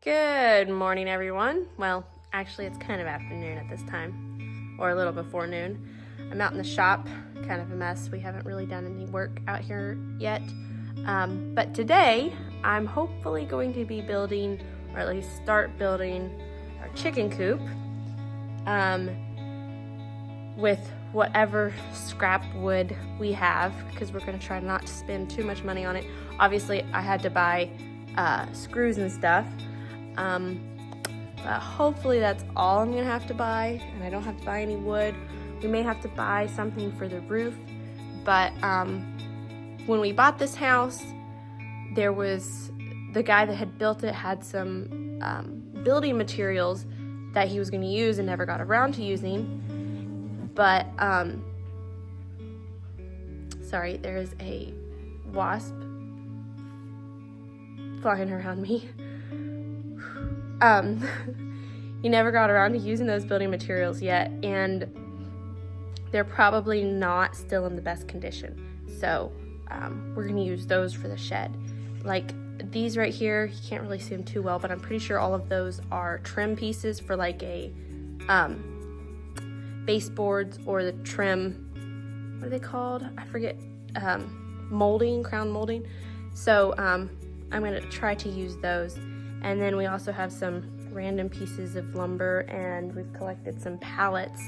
Good morning, everyone. Well, actually, it's kind of afternoon at this time, or a little before noon. I'm out in the shop, kind of a mess. We haven't really done any work out here yet. But today, I'm hopefully going to be building, or at least start building, our chicken coop with whatever scrap wood we have, because we're going to try not to spend too much money on it. Obviously, I had to buy screws and stuff. But hopefully that's all I'm gonna have to buy, and I don't have to buy any wood. We may have to buy something for the roof, but when we bought this house, there was the guy that had built it had some building materials that he was going to use and never got around to using. But sorry, there's a wasp flying around me. He never got around to using those building materials yet, and they're probably not still in the best condition. So we're gonna use those for the shed. Like these right here, you can't really see them too well, but I'm pretty sure all of those are trim pieces for like a baseboards or the trim, what are they called? I forget, molding, crown molding. So I'm gonna try to use those. And then we also have some random pieces of lumber, and we've collected some pallets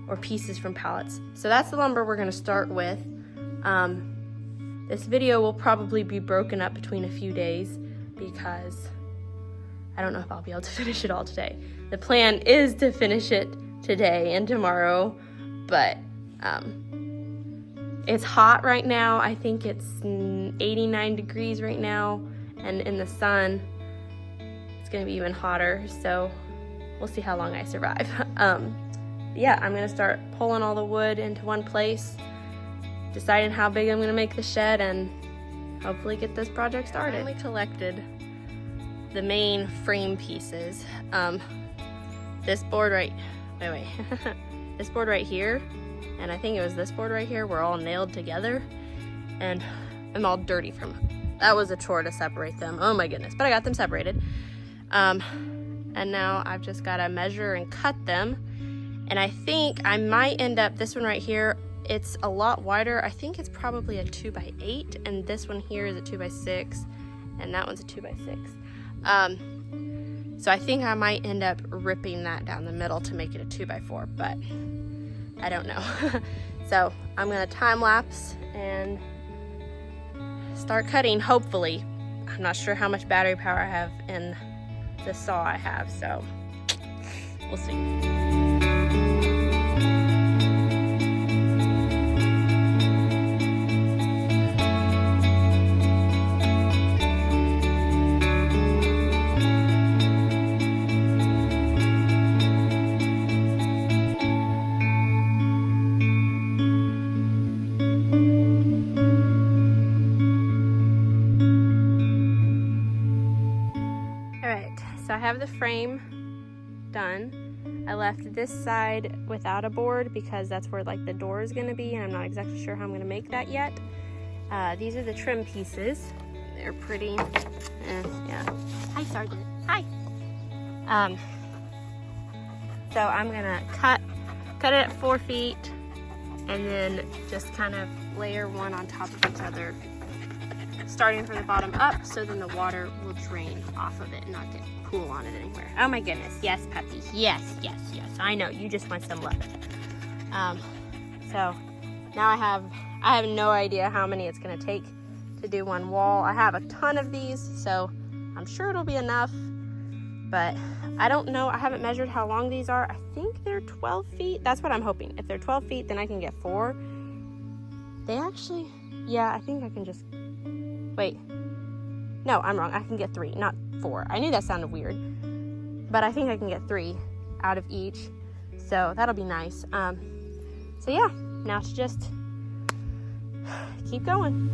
or pieces from pallets. So that's the lumber we're gonna start with. This video will probably be broken up between a few days because I don't know if I'll be able to finish it all today. The plan is to finish it today and tomorrow, but it's hot right now. I think it's 89 degrees right now, and in the sun, gonna be even hotter, so we'll see how long I survive. Yeah, I'm gonna start pulling all the wood into one place, deciding how big I'm gonna make the shed, and hopefully get this project started. I only collected the main frame pieces. This board right, wait, this board right here, and I think it was this board right here, were all nailed together, and I'm all dirty from it. That was a chore to separate them. Oh my goodness, but I got them separated. And now I've just got to measure and cut them. And I think I might end up, this one right here, it's a lot wider. I think it's probably a 2x8, and this one here is a 2x6, and that one's a 2x6. So I think I might end up ripping that down the middle to make it a 2x4, but I don't know. So I'm going to time lapse and start cutting, hopefully. I'm not sure how much battery power I have in the saw I have, so we'll see. So I have the frame done. I left this side without a board because that's where like the door is gonna be, and I'm not exactly sure how I'm gonna make that yet. These are the trim pieces. They're pretty, yeah. Hi, Sergeant, hi. So I'm gonna cut it at 4 feet, and then just kind of layer one on top of each other, starting from the bottom up, so then the water will drain off of it and not get pool on it anywhere. Oh my goodness, yes, puppy, yes. I know, you just want some love. So now I have no idea how many it's gonna take to do one wall. I have a ton of these, so I'm sure it'll be enough, but I don't know. I haven't measured how long these are. I think they're 12 feet. That's what I'm hoping. If they're 12 feet, then I can get 4. They actually, yeah, I think I can just, wait. No, I'm wrong. I can get 3, not 4. I knew that sounded weird, but I think I can get 3 out of each, so that'll be nice. So yeah, now to just keep going.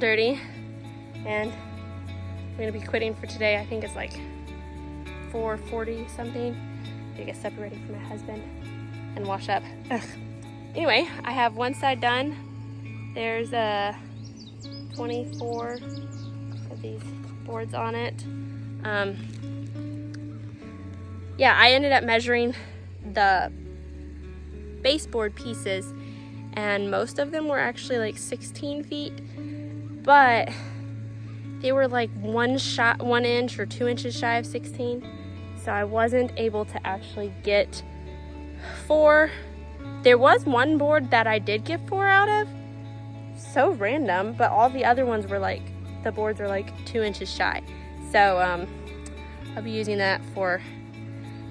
dirty, and I'm gonna be quitting for today. I think it's like 4:40 something. I get separated from my husband and wash up. Ugh. Anyway, I have one side done. There's 24 of these boards on it. Yeah, I ended up measuring the baseboard pieces, and most of them were actually like 16 feet, but they were like 1 inch or 2 inches shy of 16. So I wasn't able to actually get 4. There was one board that I did get 4 out of. So random, but all the other ones were like, the boards are like 2 inches shy. So I'll be using that for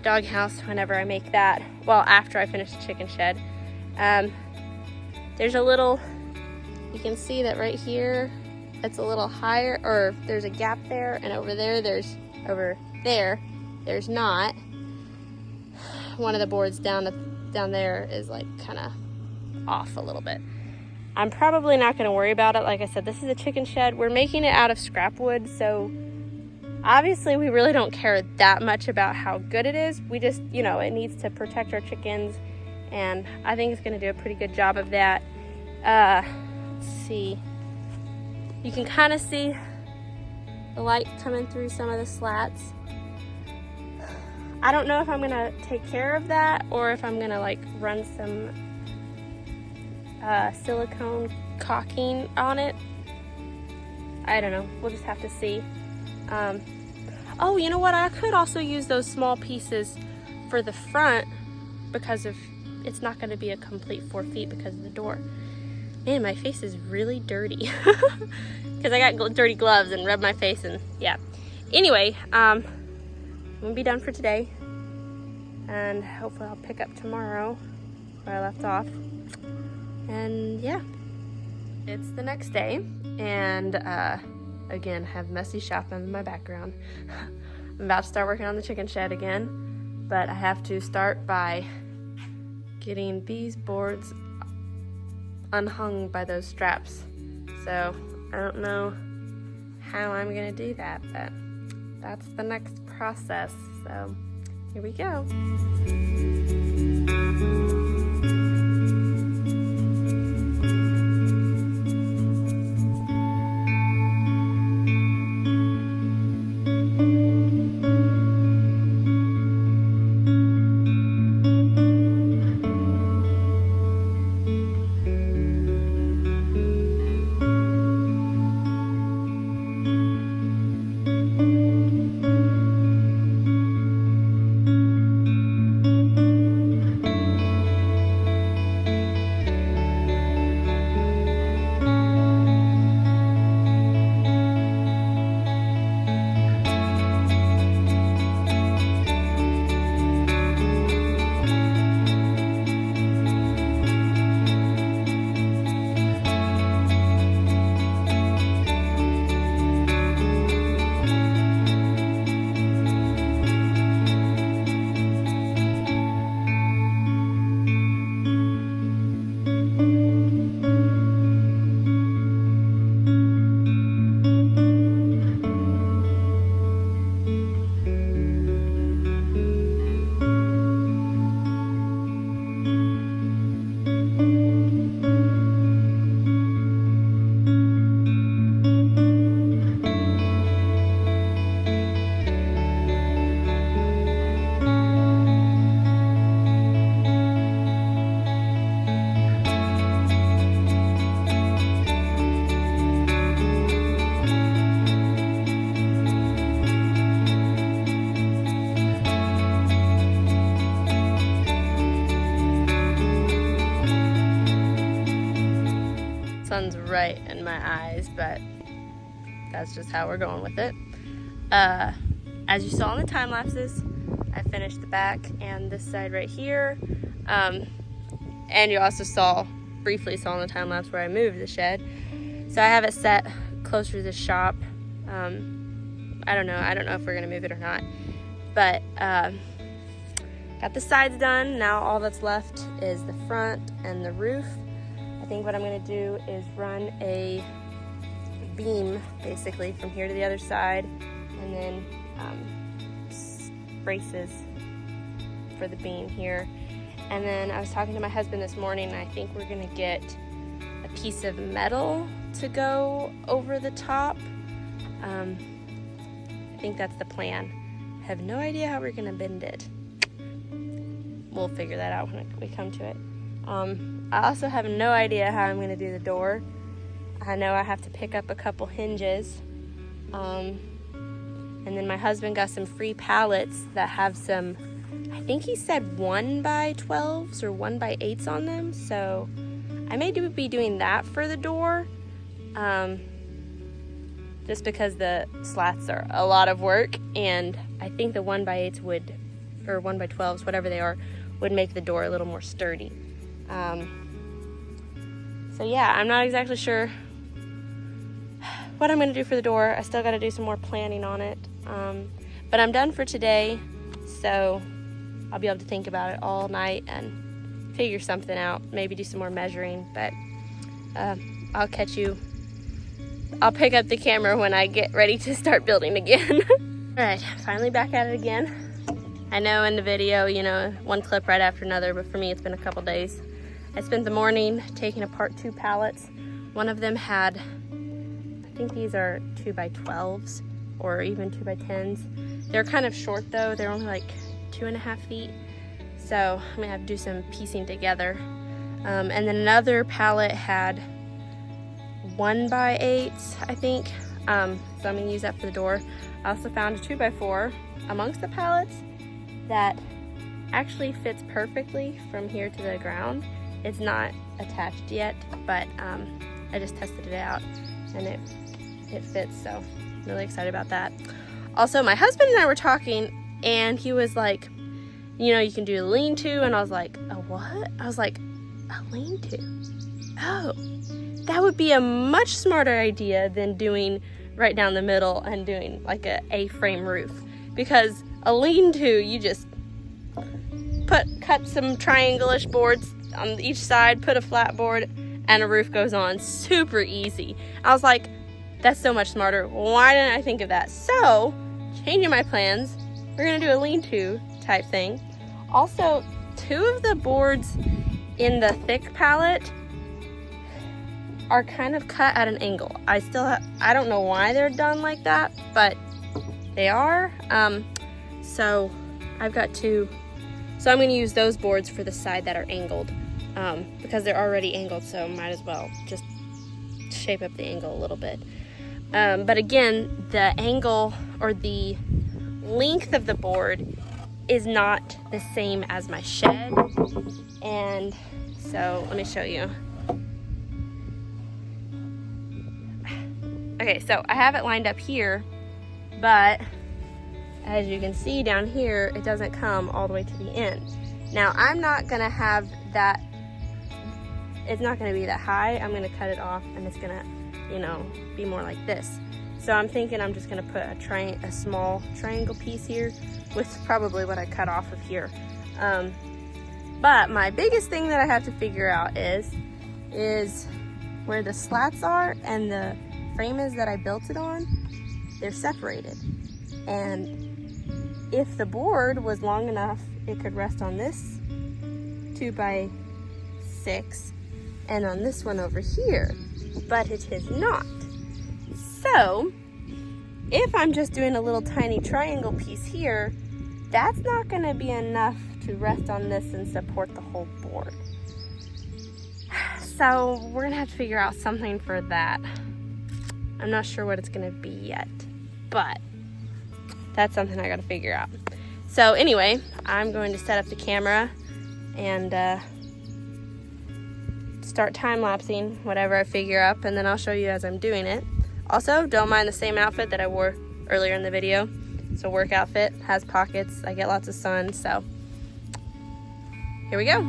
doghouse whenever I make that. Well, after I finish the chicken shed. There's a little, you can see that right here, it's a little higher, or there's a gap there, and over there, there's not. One of the boards down there is like kind of off a little bit. I'm probably not going to worry about it. Like I said, this is a chicken shed. We're making it out of scrap wood, so obviously we really don't care that much about how good it is. We just, you know, it needs to protect our chickens, and I think it's going to do a pretty good job of that. Let's see. You can kind of see the light coming through some of the slats. I don't know if I'm going to take care of that or if I'm going to like run some silicone caulking on it. I don't know. We'll just have to see. Oh, you know what? I could also use those small pieces for the front because it's not going to be a complete 4 feet because of the door. Man, my face is really dirty because I got dirty gloves and rubbed my face, and yeah. Anyway, I'm gonna be done for today, and hopefully I'll pick up tomorrow where I left off. And yeah, it's the next day, and again, have messy shopping in my background. I'm about to start working on the chicken shed again, but I have to start by getting these boards unhung by those straps. So I don't know how I'm gonna do that, but that's the next process. So here we go. Sun's right in my eyes, but that's just how we're going with it. As you saw in the time lapses, I finished the back and this side right here, and you also briefly saw in the time lapse where I moved the shed. So I have it set closer to the shop. I don't know if we're gonna move it or not, but got the sides done. Now all that's left is the front and the roof. I think what I'm gonna do is run a beam basically from here to the other side, and then braces for the beam here. And then I was talking to my husband this morning, and I think we're gonna get a piece of metal to go over the top. I think that's the plan. I have no idea how we're gonna bend it. We'll figure that out when we come to it. I also have no idea how I'm gonna do the door. I know I have to pick up a couple hinges. And then my husband got some free pallets that have some, I think he said 1x12s or 1x8s on them. So I may be doing that for the door. Just because the slats are a lot of work, and I think the 1x8s would, or 1x12s, whatever they are, would make the door a little more sturdy. So yeah, I'm not exactly sure what I'm gonna do for the door. I still gotta do some more planning on it. But I'm done for today, so I'll be able to think about it all night and figure something out, maybe do some more measuring, but I'll catch you. I'll pick up the camera when I get ready to start building again. All right, finally back at it again. I know in the video, you know, one clip right after another, but for me it's been a couple days. I spent the morning taking apart 2 pallets. One of them had, I think these are 2x12s or even 2x10s. They're kind of short though. They're only like 2.5 feet. So I'm gonna have to do some piecing together. And then another pallet had 1x8s, I think. So I'm gonna use that for the door. I also found a 2x4 amongst the pallets that actually fits perfectly from here to the ground. It's not attached yet, but I just tested it out and it fits, so I'm really excited about that. Also, my husband and I were talking, and he was like, you know, you can do a lean-to, and I was like, a what? I was like, a lean-to? Oh, that would be a much smarter idea than doing right down the middle and doing like a A-frame roof, because a lean-to, you just cut some triangle-ish boards on each side, put a flat board, and a roof goes on. Super easy. I was like, that's so much smarter. Why didn't I think of that? So, changing my plans, we're gonna do a lean-to type thing. Also, 2 of the boards in the thick pallet are kind of cut at an angle. I don't know why they're done like that, but they are. So I've got 2. So I'm gonna use those boards for the side that are angled, because they're already angled, so might as well just shape up the angle a little bit. But again, the angle or the length of the board is not the same as my shed. And so let me show you. Okay, so I have it lined up here, but as you can see down here, it doesn't come all the way to the end. Now, I'm not gonna have that, it's not gonna be that high. I'm gonna cut it off, and it's gonna, you know, be more like this. So I'm thinking I'm just gonna put a small triangle piece here with probably what I cut off of here. But my biggest thing that I have to figure out is where the slats are and the frame is that I built it on, they're separated. And if the board was long enough, it could rest on this 2x6 and on this one over here, but it is not. So if I'm just doing a little tiny triangle piece here, that's not gonna be enough to rest on this and support the whole board. So we're gonna have to figure out something for that. I'm not sure what it's gonna be yet, but that's something I gotta figure out. So anyway, I'm going to set up the camera and start time-lapsing whatever I figure up, and then I'll show you as I'm doing it. Also, don't mind the same outfit that I wore earlier in the video. It's a work outfit, has pockets, I get lots of sun, so here we go.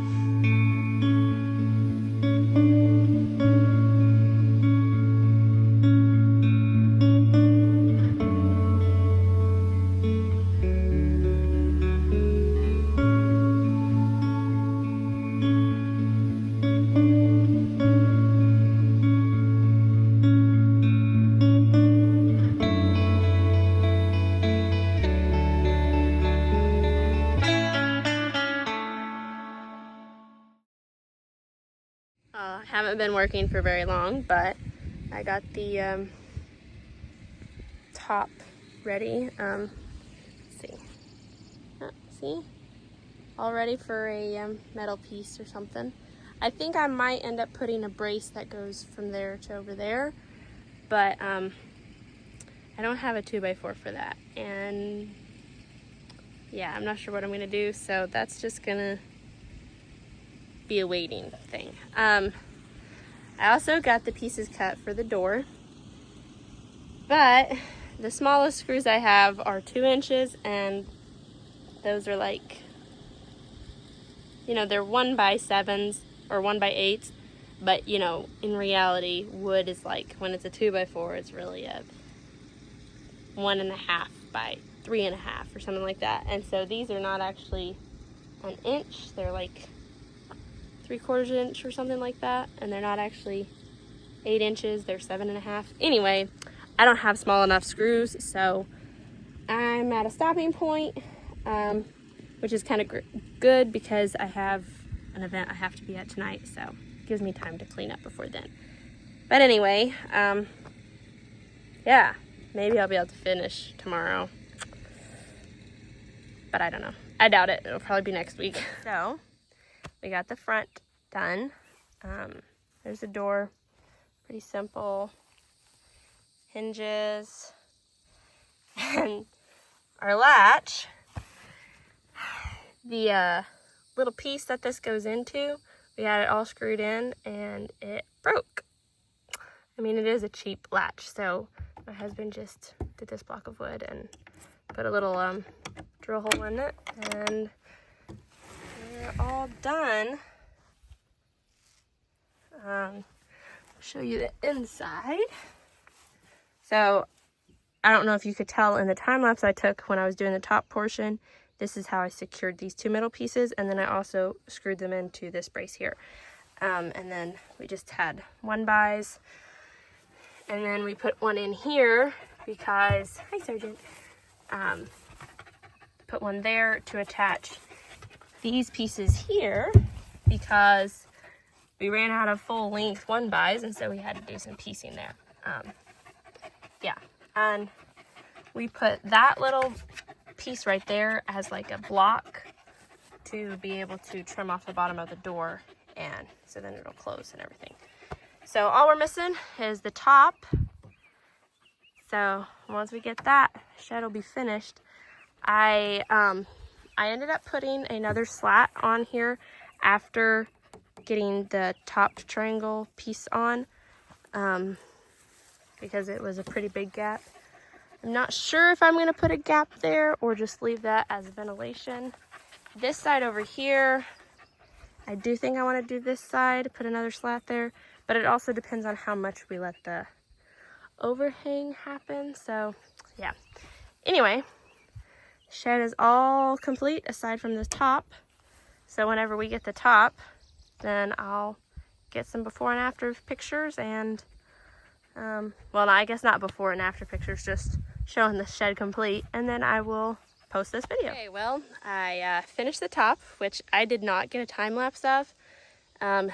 Haven't been working for very long, but I got the top ready. Let's see. See? All ready for a metal piece or something. I think I might end up putting a brace that goes from there to over there, but I don't have a 2x4 for that. And yeah, I'm not sure what I'm gonna do, so that's just gonna be a waiting thing. I also got the pieces cut for the door, but the smallest screws I have are 2 inches, and those are like, you know, they're 1x7s or 1x8s, but you know, in reality, wood is like, when it's a 2x4, it's really a 1.5 by 3.5 or something like that. And so these are not actually an inch, they're like 3/4 inch or something like that, and they're not actually 8 inches, they're 7.5. Anyway, I don't have small enough screws, so I'm at a stopping point, which is kind of good because I have an event I have to be at tonight, so it gives me time to clean up before then. But anyway, yeah, maybe I'll be able to finish tomorrow, but I don't know. I doubt it. It'll probably be next week. So we got the front done. There's the door, pretty simple. Hinges. And our latch, the little piece that this goes into, we had it all screwed in and it broke. I mean, it is a cheap latch, so my husband just did this block of wood and put a little drill hole in it, and we're all done. I'll show you the inside. So I don't know if you could tell in the time lapse I took when I was doing the top portion, this is how I secured these 2 middle pieces, and then I also screwed them into this brace here. And then we just had 1x, and then we put one in here because, hi Sergeant, put one there to attach these pieces here because we ran out of full length 1x's, and so we had to do some piecing there. Yeah, and we put that little piece right there as like a block to be able to trim off the bottom of the door, and so then it'll close and everything. So all we're missing is the top. So once we get that, shed will be finished. I ended up putting another slat on here after getting the top triangle piece on, because it was a pretty big gap. I'm not sure if I'm going to put a gap there or just leave that as ventilation. This side over here, I do think I want to do this side, put another slat there, but it also depends on how much we let the overhang happen. So yeah, anyway, shed is all complete aside from the top. So whenever we get the top, then I'll get some before and after pictures, and well, I guess not before and after pictures, just showing the shed complete, and then I will post this video. Okay, well, I finished the top, which I did not get a time lapse of. I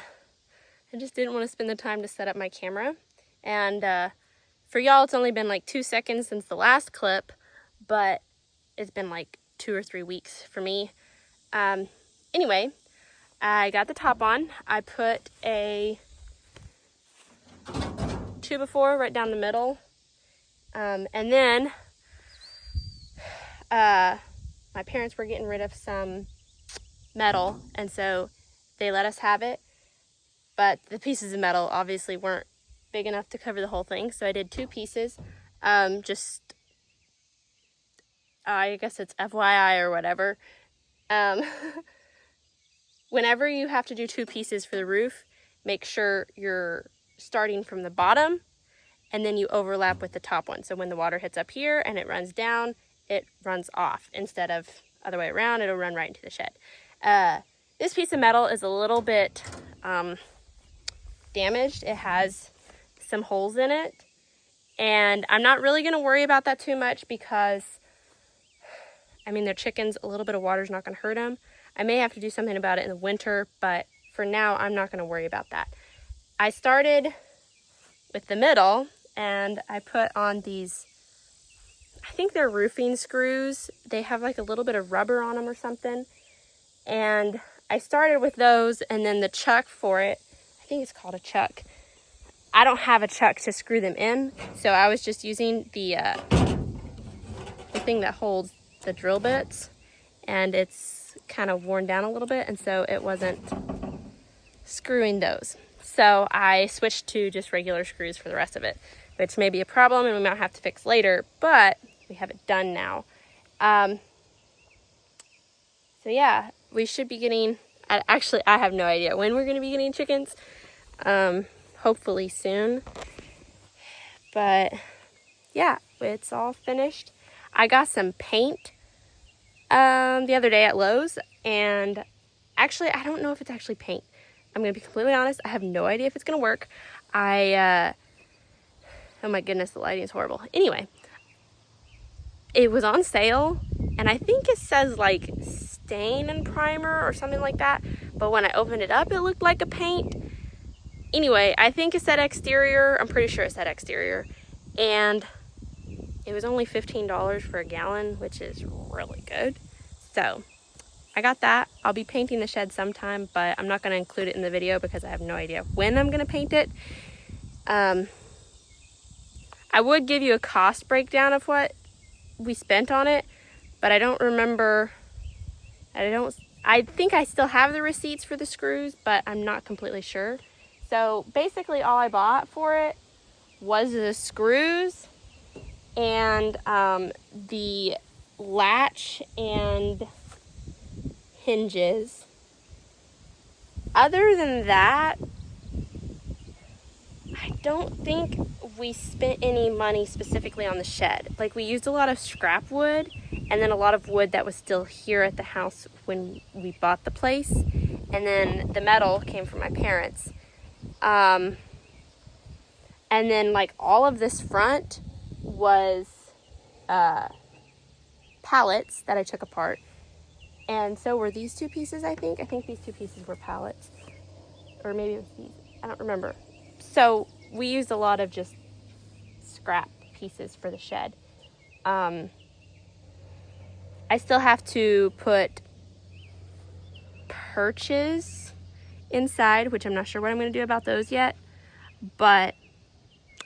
just didn't want to spend the time to set up my camera, and for y'all it's only been like 2 seconds since the last clip, but it's been like 2 or 3 weeks for me. Anyway, I got the top on. I put a 2x4 right down the middle, and then my parents were getting rid of some metal, and so they let us have it, but the pieces of metal obviously weren't big enough to cover the whole thing, so I did 2 pieces. Just I guess it's FYI or whatever. Whenever you have to do 2 pieces for the roof, make sure you're starting from the bottom and then you overlap with the top one. So when the water hits up here and it runs down, it runs off. Instead of other way around, it'll run right into the shed. This piece of metal is a little bit damaged. It has some holes in it, and I'm not really going to worry about that too much because, I mean, they're chickens. A little bit of water is not going to hurt them. I may have to do something about it in the winter, but for now, I'm not going to worry about that. I started with the middle and I put on these, I think they're roofing screws. They have like a little bit of rubber on them or something. And I started with those, and then the chuck for it, I think it's called a chuck. I don't have a chuck to screw them in, so I was just using the thing that holds the drill bits, and it's kind of worn down a little bit, and so it wasn't screwing those. So I switched to just regular screws for the rest of it, which may be a problem and we might have to fix later, but we have it done now. So yeah, we should be getting, actually I have no idea when we're going to be getting chickens. Hopefully soon. But yeah, it's all finished. I got some paint the other day at Lowe's, and actually I don't know if it's actually paint. I'm going to be completely honest, I have no idea if it's going to work. Oh my goodness, the lighting is horrible. Anyway, it was on sale, and I think it says like stain and primer or something like that, but when I opened it up it looked like a paint. Anyway, I think it said exterior. I'm pretty sure it said exterior, and it was only $15 for a gallon, which is really good. So I got that. I'll be painting the shed sometime, but I'm not going to include it in the video because I have no idea when I'm going to paint it. I would give you a cost breakdown of what we spent on it, but I don't remember. I think I still have the receipts for the screws, but I'm not completely sure. So basically all I bought for it was the screws and the latch and hinges. Other than that, I don't think we spent any money specifically on the shed. Like, we used a lot of scrap wood and then a lot of wood that was still here at the house when we bought the place. And then the metal came from my parents. And then like all of this front was pallets that I took apart. And so were these two pieces, I think. I think these two pieces were pallets. Or maybe it was these. I don't remember. So we used a lot of just scrap pieces for the shed. I still have to put perches inside, which I'm not sure what I'm going to do about those yet. But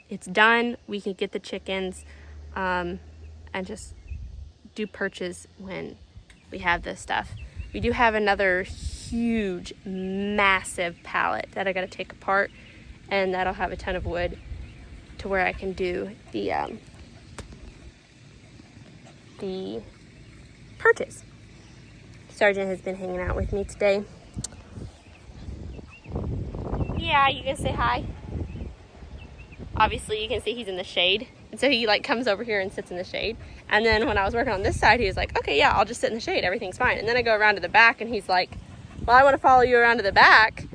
it's done. We can get the chickens and just do perches when we have this stuff. We do have another huge, massive pallet that I got to take apart, and that'll have a ton of wood to where I can do the perches. Sergeant has been hanging out with me today. Yeah, you gonna say hi? Obviously you can see he's in the shade, and so he like comes over here and sits in the shade. And then when I was working on this side, he was like, okay, yeah, I'll just sit in the shade, everything's fine. And then I go around to the back and he's like, well, I want to follow you around to the back,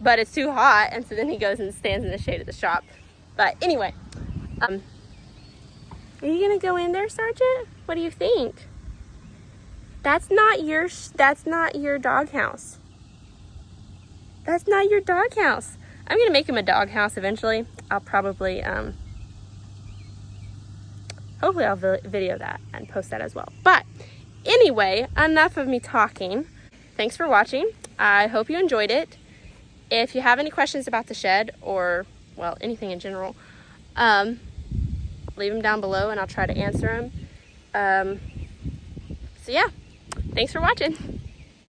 but it's too hot. And so then he goes and stands in the shade of the shop. But anyway, are you gonna go in there, Sergeant? What do you think? That's not your doghouse. That's not your doghouse. I'm gonna make him a doghouse eventually. I'll probably, hopefully I'll video that and post that as well. But anyway, enough of me talking. Thanks for watching. I hope you enjoyed it. If you have any questions about the shed or, well, anything in general, leave them down below and I'll try to answer them. So yeah, thanks for watching.